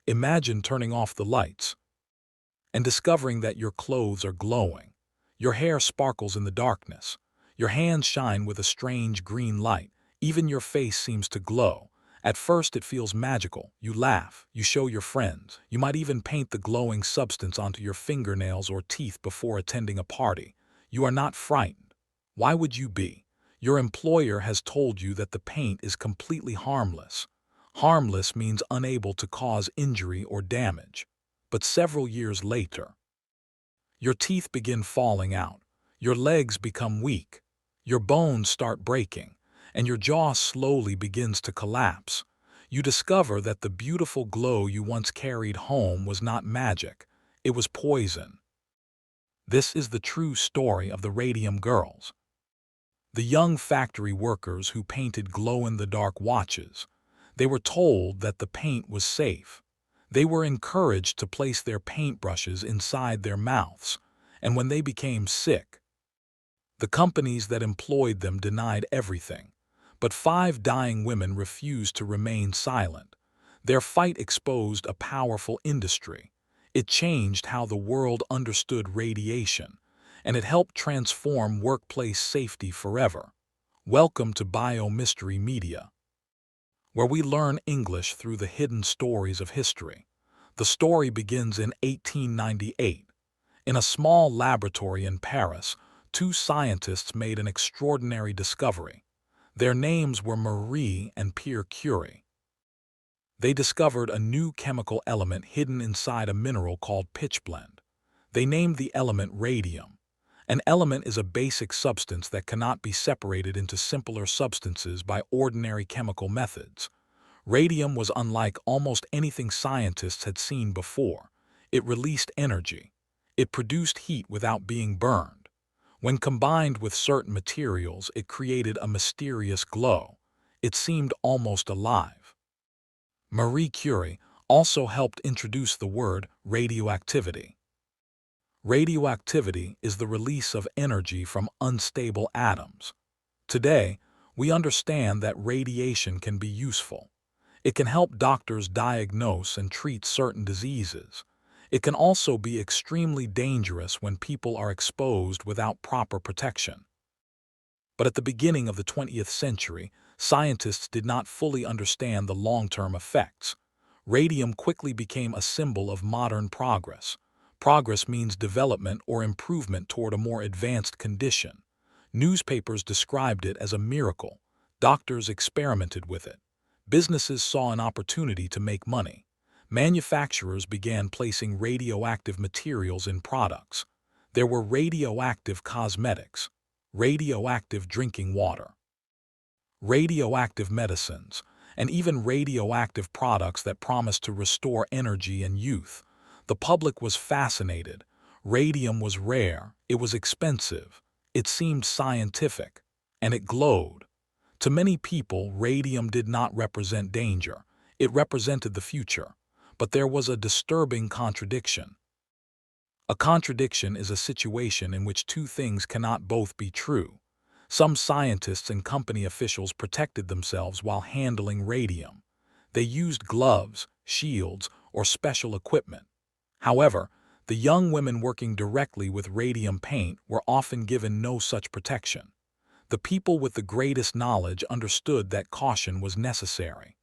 Imagine turning off the lights and discovering that your clothes are glowing. Your hair sparkles in the darkness. Your hands shine with a strange green light. Even your face seems to glow. At first it feels magical. You laugh, you show your friends. You might even paint the glowing substance onto your fingernails or teeth before attending a party. You are not frightened. Why would you be? Your employer has told you that the paint is completely harmless. Harmless means unable to cause injury or damage. But several years later, your teeth begin falling out, your legs become weak, your bones start breaking, and your jaw slowly begins to collapse. You discover that the beautiful glow you once carried home was not magic, it was poison. This is the true story of the Radium Girls. The young factory workers who painted glow-in-the-dark watches. They were told that the paint was safe. They were encouraged to place their paintbrushes inside their mouths, and when they became sick, the companies that employed them denied everything. But 5 dying women refused to remain silent. Their fight exposed a powerful industry. It changed how the world understood radiation, and it helped transform workplace safety forever. Welcome to Bio-Mystery Media, where we learn English through the hidden stories of history. The story begins in 1898. In a small laboratory in Paris, 2 scientists made an extraordinary discovery. Their names were Marie and Pierre Curie. They discovered a new chemical element hidden inside a mineral called pitchblende. They named the element radium. An element is a basic substance that cannot be separated into simpler substances by ordinary chemical methods. Radium was unlike almost anything scientists had seen before. It released energy. It produced heat without being burned. When combined with certain materials, it created a mysterious glow. It seemed almost alive. Marie Curie also helped introduce the word radioactivity. Radioactivity is the release of energy from unstable atoms. Today, we understand that radiation can be useful. It can help doctors diagnose and treat certain diseases. It can also be extremely dangerous when people are exposed without proper protection. But at the beginning of the 20th century, scientists did not fully understand the long-term effects. Radium quickly became a symbol of modern progress. Progress means development or improvement toward a more advanced condition. Newspapers described it as a miracle. Doctors experimented with it. Businesses saw an opportunity to make money. Manufacturers began placing radioactive materials in products. There were radioactive cosmetics, radioactive drinking water, radioactive medicines, and even radioactive products that promised to restore energy and youth. The public was fascinated. Radium was rare, it was expensive, it seemed scientific, and it glowed. To many people, radium did not represent danger. It represented the future. But there was a disturbing contradiction. A contradiction is a situation in which 2 things cannot both be true. Some scientists and company officials protected themselves while handling radium. They used gloves, shields, or special equipment. However, the young women working directly with radium paint were often given no such protection. The people with the greatest knowledge understood that caution was necessary.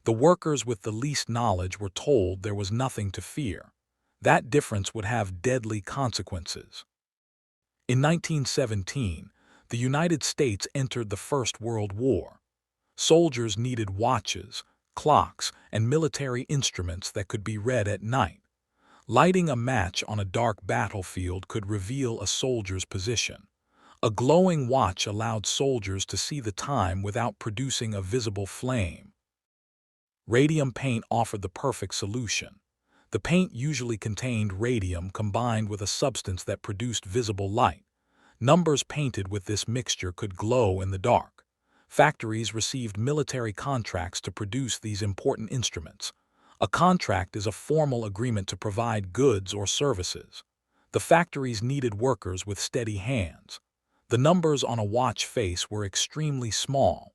The workers with the least knowledge were told there was nothing to fear. That difference would have deadly consequences. In 1917, the United States entered the First World War. Soldiers needed watches, clocks, and military instruments that could be read at night. Lighting a match on a dark battlefield could reveal a soldier's position. A glowing watch allowed soldiers to see the time without producing a visible flame. Radium paint offered the perfect solution. The paint usually contained radium combined with a substance that produced visible light. Numbers painted with this mixture could glow in the dark. Factories received military contracts to produce these important instruments. A contract is a formal agreement to provide goods or services. The factories needed workers with steady hands. The numbers on a watch face were extremely small.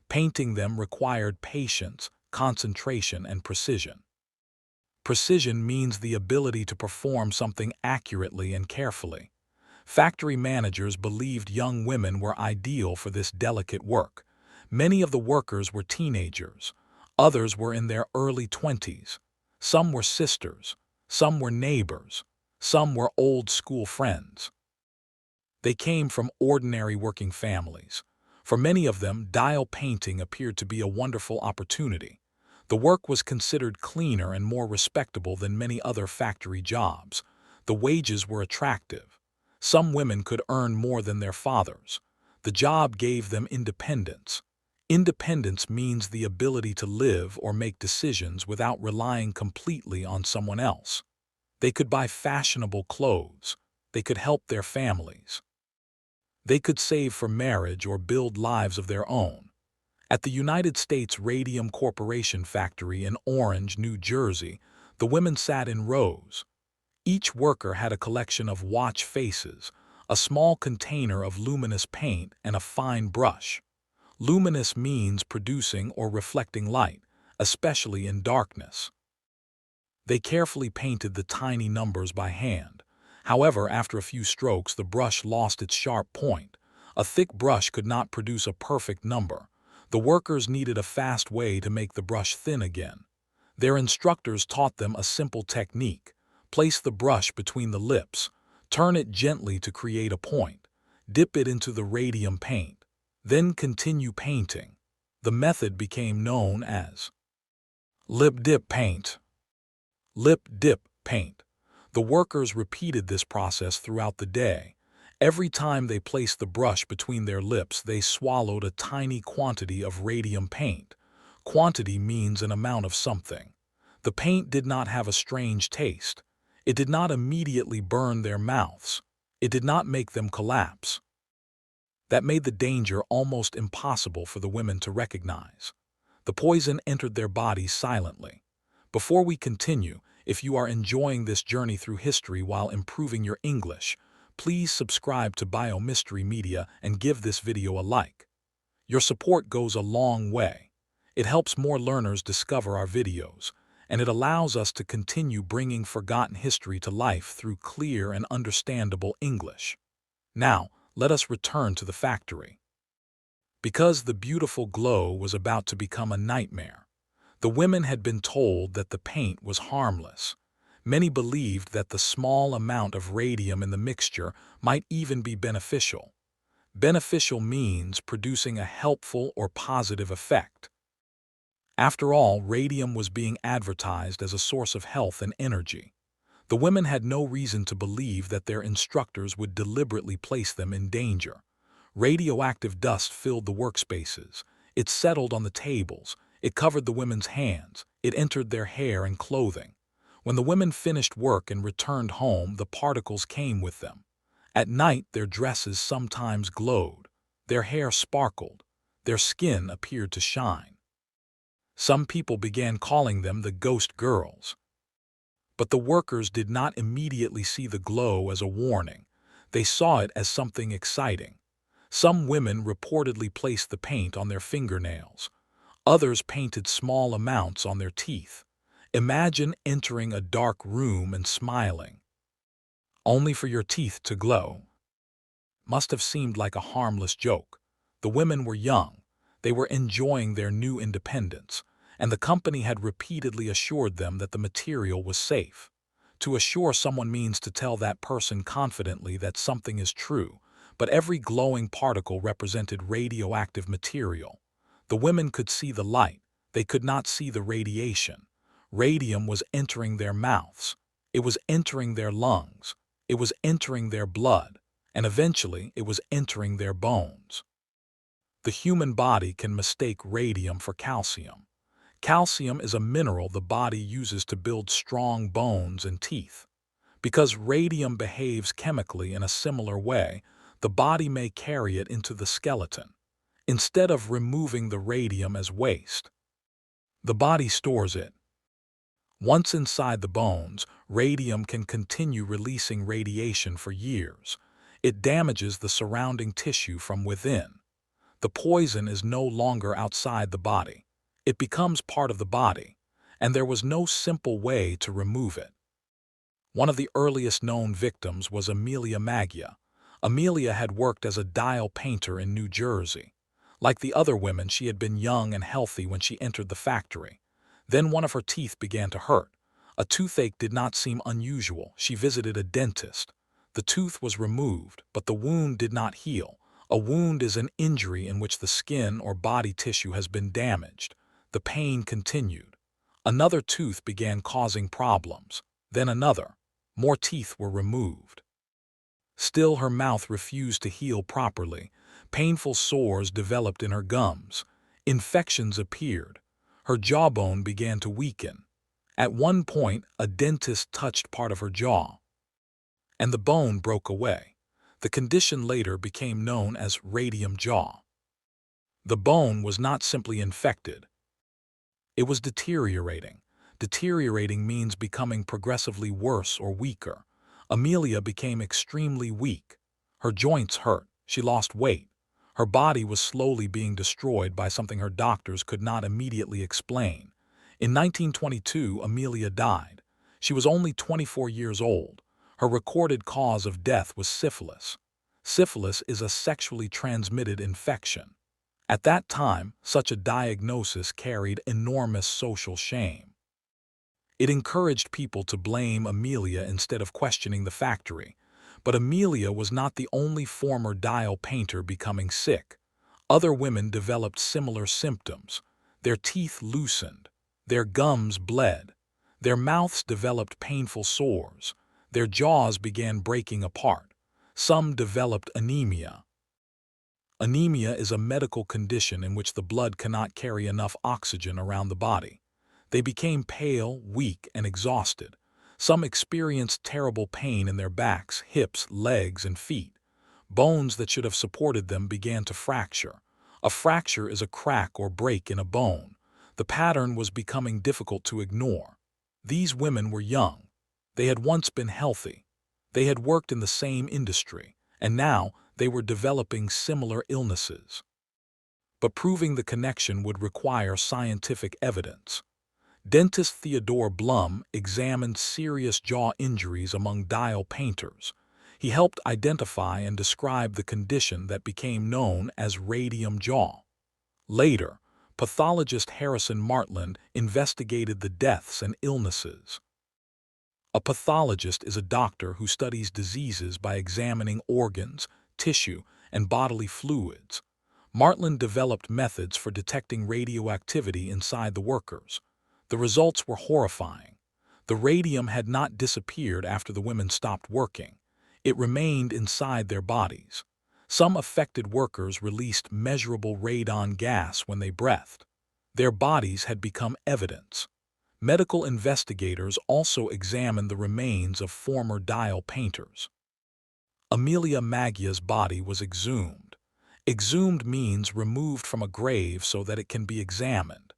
Painting them required patience, concentration, and precision. Precision means the ability to perform something accurately and carefully. Factory managers believed young women were ideal for this delicate work. Many of the workers were teenagers. Others were in their early 20s. Some were sisters. Some were neighbors. Some were old school friends. They came from ordinary working families. For many of them, dial painting appeared to be a wonderful opportunity. The work was considered cleaner and more respectable than many other factory jobs. The wages were attractive. Some women could earn more than their fathers. The job gave them independence. Independence means the ability to live or make decisions without relying completely on someone else. They could buy fashionable clothes. They could help their families. They could save for marriage or build lives of their own. At the United States Radium Corporation factory in Orange, New Jersey, the women sat in rows. Each worker had a collection of watch faces, a small container of luminous paint, and a fine brush. Luminous means producing or reflecting light, especially in darkness. They carefully painted the tiny numbers by hand. However, after a few strokes, the brush lost its sharp point. A thick brush could not produce a perfect number. The workers needed a fast way to make the brush thin again. Their instructors taught them a simple technique. Place the brush between the lips. Turn it gently to create a point. Dip it into the radium paint. Then continue painting. The method became known as lip dip paint. Lip dip paint. The workers repeated this process throughout the day. Every time they placed the brush between their lips, they swallowed a tiny quantity of radium paint. Quantity means an amount of something. The paint did not have a strange taste. It did not immediately burn their mouths. It did not make them collapse. That made the danger almost impossible for the women to recognize. The poison entered their bodies silently. Before we continue, if you are enjoying this journey through history while improving your English, please subscribe to Biomystery Media and give this video a like. Your support goes a long way. It helps more learners discover our videos, and it allows us to continue bringing forgotten history to life through clear and understandable English. Now, let us return to the factory. Because the beautiful glow was about to become a nightmare, the women had been told that the paint was harmless. Many believed that the small amount of radium in the mixture might even be beneficial. Beneficial means producing a helpful or positive effect. After all, radium was being advertised as a source of health and energy. The women had no reason to believe that their instructors would deliberately place them in danger. Radioactive dust filled the workspaces. It settled on the tables. It covered the women's hands. It entered their hair and clothing. When the women finished work and returned home, the particles came with them. At night, their dresses sometimes glowed. Their hair sparkled. Their skin appeared to shine. Some people began calling them the ghost girls. But the workers did not immediately see the glow as a warning. They saw it as something exciting. Some women reportedly placed the paint on their fingernails. Others painted small amounts on their teeth. Imagine entering a dark room and smiling, only for your teeth to glow. Must have seemed like a harmless joke. The women were young. They were enjoying their new independence, and the company had repeatedly assured them that the material was safe. To assure someone means to tell that person confidently that something is true, but every glowing particle represented radioactive material. The women could see the light. They could not see the radiation. Radium was entering their mouths. It was entering their lungs. It was entering their blood. And eventually, it was entering their bones. The human body can mistake radium for calcium. Calcium is a mineral the body uses to build strong bones and teeth. Because radium behaves chemically in a similar way, the body may carry it into the skeleton. Instead of removing the radium as waste, the body stores it. Once inside the bones, radium can continue releasing radiation for years. It damages the surrounding tissue from within. The poison is no longer outside the body. It becomes part of the body. and there was no simple way to remove it. One of the earliest known victims was Amelia Maggia. Amelia had worked as a dial painter in New Jersey. Like the other women, she had been young and healthy when she entered the factory. Then one of her teeth began to hurt. A toothache did not seem unusual. She visited a dentist. The tooth was removed, but the wound did not heal. A wound is an injury in which the skin or body tissue has been damaged. The pain continued. Another tooth began causing problems. Then another. More teeth were removed. Still, her mouth refused to heal properly. Painful sores developed in her gums. Infections appeared. Her jawbone began to weaken. At one point, a dentist touched part of her jaw, and the bone broke away. The condition later became known as radium jaw. The bone was not simply infected. It was deteriorating. Deteriorating means becoming progressively worse or weaker. Amelia became extremely weak. Her joints hurt. She lost weight. Her body was slowly being destroyed by something her doctors could not immediately explain. In 1922, Amelia died. She was only 24 years old. Her recorded cause of death was syphilis. Syphilis is a sexually transmitted infection. At that time, such a diagnosis carried enormous social shame. It encouraged people to blame Amelia instead of questioning the factory. But Amelia was not the only former dial painter becoming sick. Other women developed similar symptoms. Their teeth loosened. Their gums bled. Their mouths developed painful sores. Their jaws began breaking apart. Some developed anemia. Anemia is a medical condition in which the blood cannot carry enough oxygen around the body. They became pale, weak, and exhausted. Some experienced terrible pain in their backs, hips, legs, and feet. Bones that should have supported them began to fracture. A fracture is a crack or break in a bone. The pattern was becoming difficult to ignore. These women were young. They had once been healthy. They had worked in the same industry, and now they were developing similar illnesses. But proving the connection would require scientific evidence. Dentist Theodore Blum examined serious jaw injuries among dial painters. He helped identify and describe the condition that became known as radium jaw. Later, pathologist Harrison Martland investigated the deaths and illnesses. A pathologist is a doctor who studies diseases by examining organs, tissue, and bodily fluids. Martland developed methods for detecting radioactivity inside the workers. The results were horrifying. The radium had not disappeared after the women stopped working. It remained inside their bodies. Some affected workers released measurable radon gas when they breathed. Their bodies had become evidence. Medical investigators also examined the remains of former dial painters. Amelia Maggia's body was exhumed. Exhumed means removed from a grave so that it can be examined.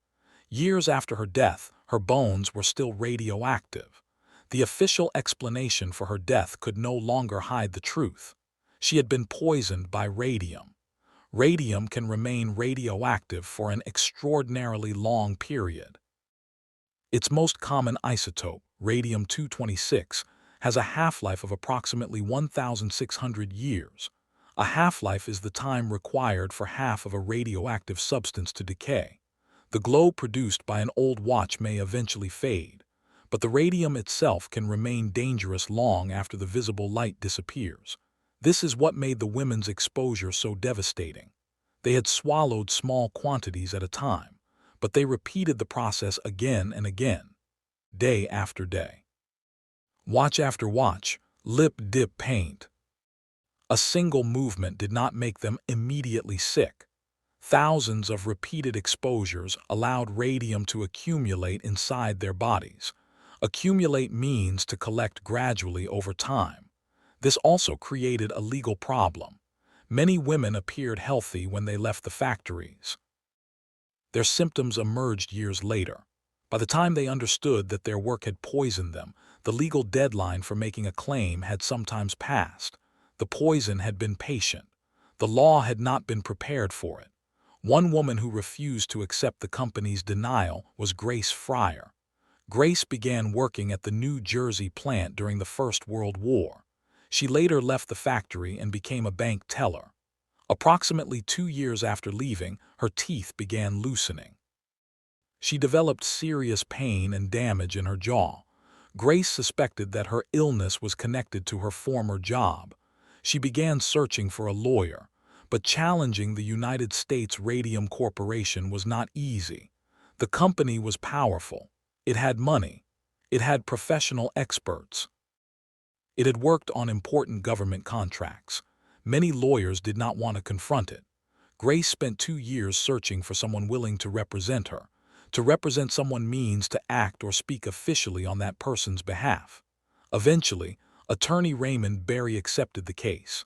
Years after her death, her bones were still radioactive. The official explanation for her death could no longer hide the truth. She had been poisoned by radium. Radium can remain radioactive for an extraordinarily long period. Its most common isotope, radium-226, has a half-life of approximately 1,600 years. A half-life is the time required for half of a radioactive substance to decay. The glow produced by an old watch may eventually fade, but the radium itself can remain dangerous long after the visible light disappears. This is what made the women's exposure so devastating. They had swallowed small quantities at a time, but they repeated the process again and again, day after day. Watch after watch, lip dip paint. A single movement did not make them immediately sick. Thousands of repeated exposures allowed radium to accumulate inside their bodies. Accumulate means to collect gradually over time. This also created a legal problem. Many women appeared healthy when they left the factories. Their symptoms emerged years later. By the time they understood that their work had poisoned them, the legal deadline for making a claim had sometimes passed. The poison had been patient. The law had not been prepared for it. One woman who refused to accept the company's denial was Grace Fryer. Grace began working at the New Jersey plant during the First World War. She later left the factory and became a bank teller. Approximately 2 years after leaving, her teeth began loosening. She developed serious pain and damage in her jaw. Grace suspected that her illness was connected to her former job. She began searching for a lawyer, but challenging the United States Radium Corporation was not easy. The company was powerful. It had money. It had professional experts. It had worked on important government contracts. Many lawyers did not want to confront it. Grace spent 2 years searching for someone willing to represent her. To represent someone means to act or speak officially on that person's behalf. Eventually, attorney Raymond Barry accepted the case.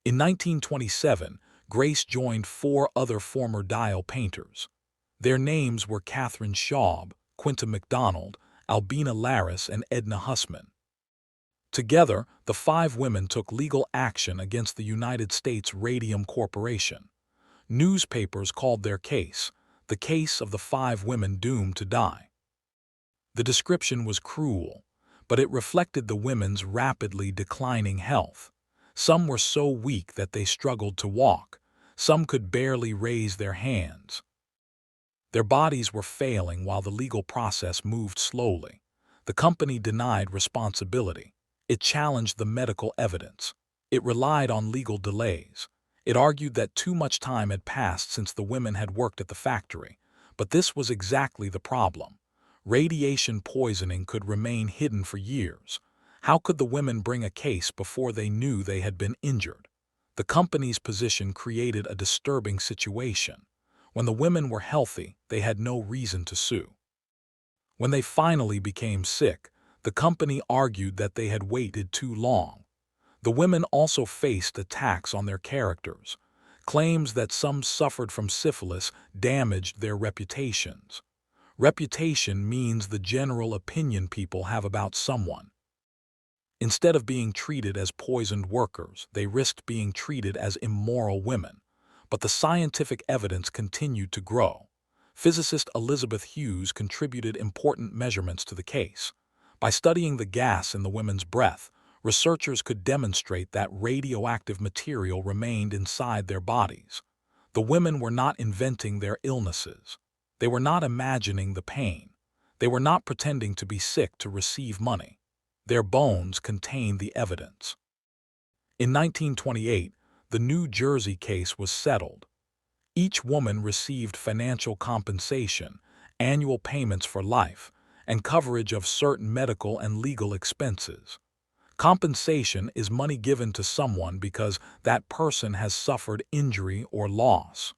In 1927, Grace joined 4 other former dial painters. Their names were Catherine Schaub, Quinta MacDonald, Albina Laris, and Edna Hussman. Together, the 5 women took legal action against the United States Radium Corporation. Newspapers called their case the case of the 5 women doomed to die. The description was cruel, but it reflected the women's rapidly declining health. Some were so weak that they struggled to walk. Some could barely raise their hands. Their bodies were failing while the legal process moved slowly. The company denied responsibility. It challenged the medical evidence. It relied on legal delays. It argued that too much time had passed since the women had worked at the factory. But this was exactly the problem. Radiation poisoning could remain hidden for years. How could the women bring a case before they knew they had been injured? The company's position created a disturbing situation. When the women were healthy, they had no reason to sue. When they finally became sick, the company argued that they had waited too long. The women also faced attacks on their characters. Claims that some suffered from syphilis damaged their reputations. Reputation means the general opinion people have about someone. Instead of being treated as poisoned workers, they risked being treated as immoral women. But the scientific evidence continued to grow. Physicist Elizabeth Hughes contributed important measurements to the case. By studying the gas in the women's breath, researchers could demonstrate that radioactive material remained inside their bodies. The women were not inventing their illnesses. They were not imagining the pain. They were not pretending to be sick to receive money. Their bones contained the evidence. In 1928, the New Jersey case was settled. Each woman received financial compensation, annual payments for life, and coverage of certain medical and legal expenses. Compensation is money given to someone because that person has suffered injury or loss.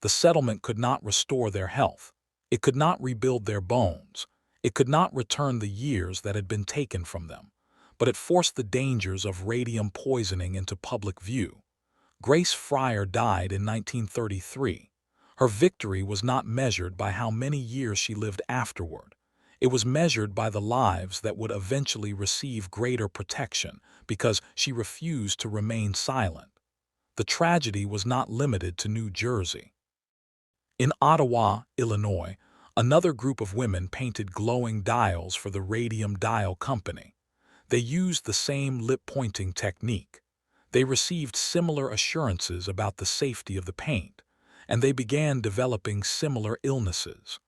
The settlement could not restore their health. It could not rebuild their bones. It could not return the years that had been taken from them. But it forced the dangers of radium poisoning into public view. Grace Fryer died in 1933. Her victory was not measured by how many years she lived afterward. It was measured by the lives that would eventually receive greater protection because she refused to remain silent. The tragedy was not limited to New Jersey. In Ottawa, Illinois, another group of women painted glowing dials for the Radium Dial Company. They used the same lip-pointing technique. They received similar assurances about the safety of the paint, and they began developing similar illnesses.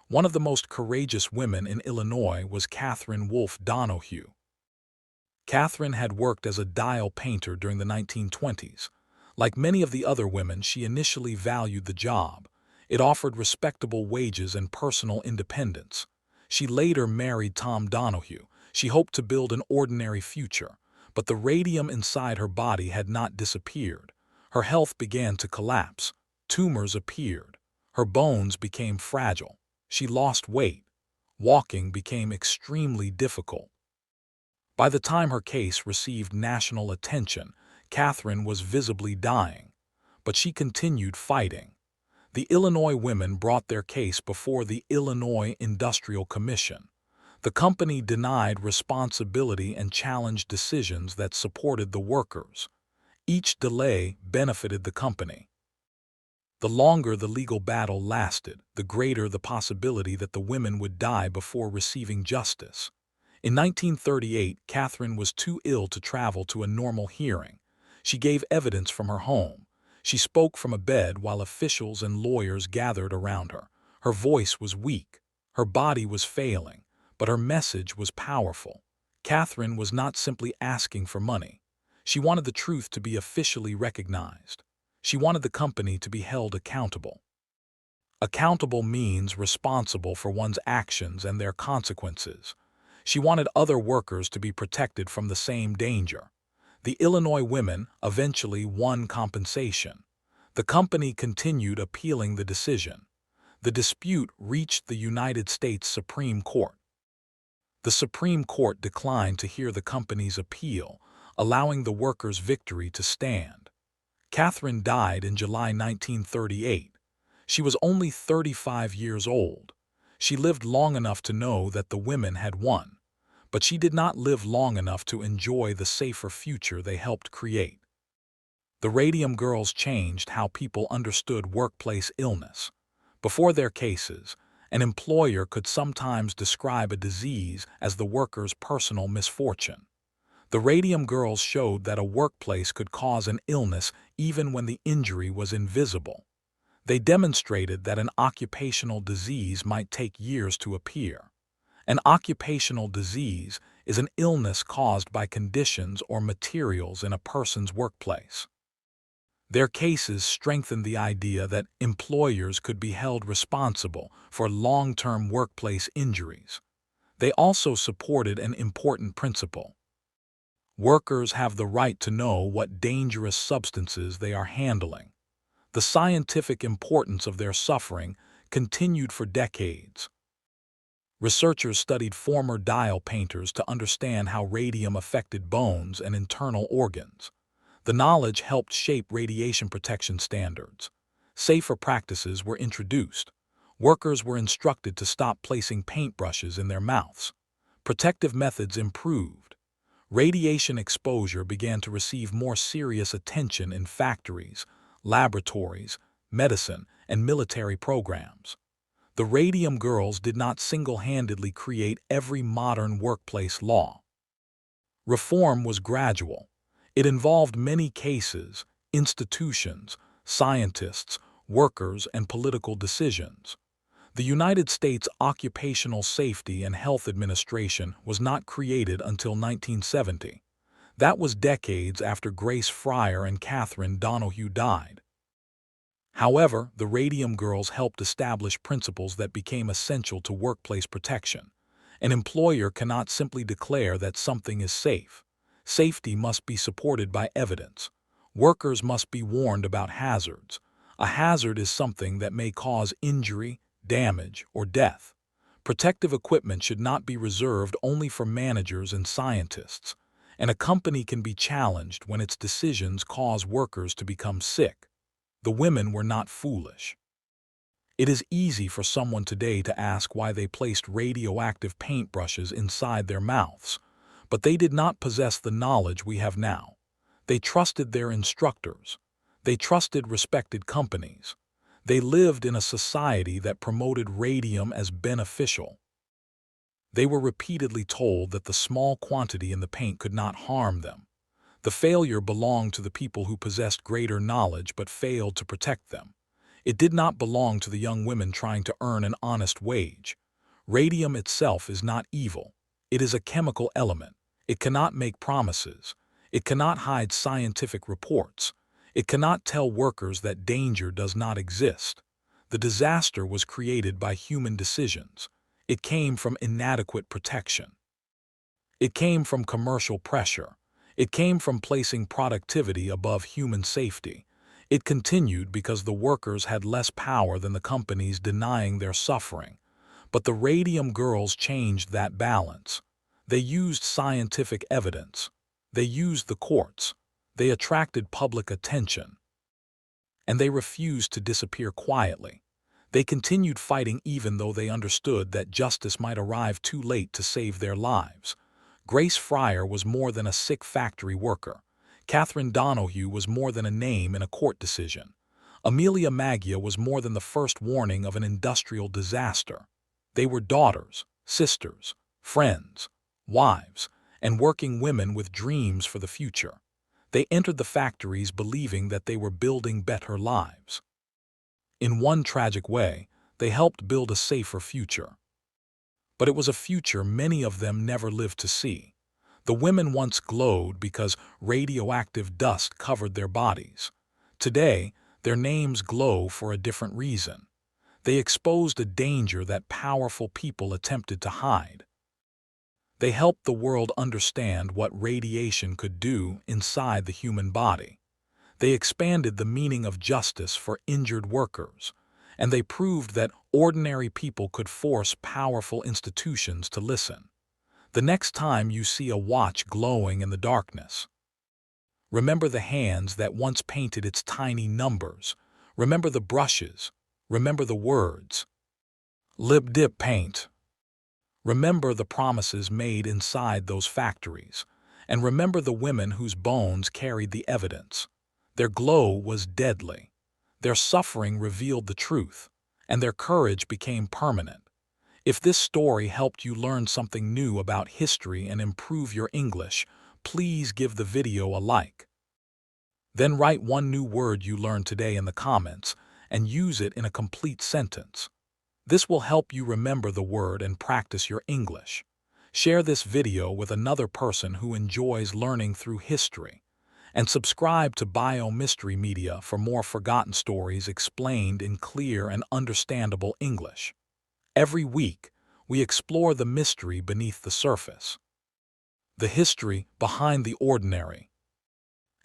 One of the most courageous women in Illinois was Catherine Wolfe Donohue. Catherine had worked as a dial painter during the 1920s. Like many of the other women, she initially valued the job. It offered respectable wages and personal independence. She later married Tom Donohue. She hoped to build an ordinary future. But the radium inside her body had not disappeared. Her health began to collapse. Tumors appeared. Her bones became fragile. She lost weight. Walking became extremely difficult. By the time her case received national attention, Catherine was visibly dying. But she continued fighting. The Illinois women brought their case before the Illinois Industrial Commission. The company denied responsibility and challenged decisions that supported the workers. Each delay benefited the company. The longer the legal battle lasted, the greater the possibility that the women would die before receiving justice. In 1938, Catherine was too ill to travel to a normal hearing. She gave evidence from her home. She spoke from a bed while officials and lawyers gathered around her. Her voice was weak. Her body was failing, but her message was powerful. Catherine was not simply asking for money. She wanted the truth to be officially recognized. She wanted the company to be held accountable. Accountable means responsible for one's actions and their consequences. She wanted other workers to be protected from the same danger. The Illinois women eventually won compensation. The company continued appealing the decision. The dispute reached the United States Supreme Court. The Supreme Court declined to hear the company's appeal, allowing the workers' victory to stand. Catherine died in July 1938. She was only 35 years old. She lived long enough to know that the women had won, but she did not live long enough to enjoy the safer future they helped create. The Radium Girls changed how people understood workplace illness. Before their cases, an employer could sometimes describe a disease as the worker's personal misfortune. The Radium Girls showed that a workplace could cause an illness even when the injury was invisible. They demonstrated that an occupational disease might take years to appear. An occupational disease is an illness caused by conditions or materials in a person's workplace. Their cases strengthened the idea that employers could be held responsible for long-term workplace injuries. They also supported an important principle. Workers have the right to know what dangerous substances they are handling. The scientific importance of their suffering continued for decades. Researchers studied former dial painters to understand how radium affected bones and internal organs. The knowledge helped shape radiation protection standards. Safer practices were introduced. Workers were instructed to stop placing paintbrushes in their mouths. Protective methods improved. Radiation exposure began to receive more serious attention in factories, laboratories, medicine, and military programs. The Radium Girls did not single-handedly create every modern workplace law. Reform was gradual. It involved many cases, institutions, scientists, workers, and political decisions. The United States Occupational Safety and Health Administration was not created until 1970. That was decades after Grace Fryer and Catherine Donahue died. However, the Radium Girls helped establish principles that became essential to workplace protection. An employer cannot simply declare that something is safe. Safety must be supported by evidence. Workers must be warned about hazards. A hazard is something that may cause injury, damage, or death. Protective equipment should not be reserved only for managers and scientists, and a company can be challenged when its decisions cause workers to become sick. The women were not foolish. It is easy for someone today to ask why they placed radioactive paintbrushes inside their mouths, but they did not possess the knowledge we have now. They trusted their instructors. They trusted respected companies. They lived in a society that promoted radium as beneficial. They were repeatedly told that the small quantity in the paint could not harm them. The failure belonged to the people who possessed greater knowledge but failed to protect them. It did not belong to the young women trying to earn an honest wage. Radium itself is not evil. It is a chemical element. It cannot make promises. It cannot hide scientific reports. It cannot tell workers that danger does not exist. The disaster was created by human decisions. It came from inadequate protection. It came from commercial pressure. It came from placing productivity above human safety. It continued because the workers had less power than the companies, denying their suffering. But the Radium Girls changed that balance. They used scientific evidence. They used the courts. They attracted public attention. And they refused to disappear quietly. They continued fighting even though they understood that justice might arrive too late to save their lives. Grace Fryer was more than a sick factory worker. Catherine Donahue was more than a name in a court decision. Amelia Maggia was more than the first warning of an industrial disaster. They were daughters, sisters, friends, wives, and working women with dreams for the future. They entered the factories believing that they were building better lives. In one tragic way, they helped build a safer future. But it was a future many of them never lived to see. The women once glowed because radioactive dust covered their bodies. Today, their names glow for a different reason. They exposed a danger that powerful people attempted to hide. They helped the world understand what radiation could do inside the human body. They expanded the meaning of justice for injured workers, and they proved that ordinary people could force powerful institutions to listen. The next time you see a watch glowing in the darkness, remember the hands that once painted its tiny numbers. Remember the brushes. Remember the words. Lip dip paint. Remember the promises made inside those factories. And remember the women whose bones carried the evidence. Their glow was deadly. Their suffering revealed the truth, and their courage became permanent. If this story helped you learn something new about history and improve your English, please give the video a like. Then write one new word you learned today in the comments and use it in a complete sentence. This will help you remember the word and practice your English. Share this video with another person who enjoys learning through history. And subscribe to Bio Mystery Media for more forgotten stories explained in clear and understandable English. Every week, we explore the mystery beneath the surface, the history behind the ordinary,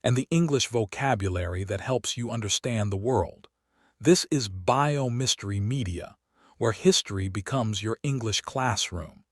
and the English vocabulary that helps you understand the world. This is Bio Mystery Media, where history becomes your English classroom.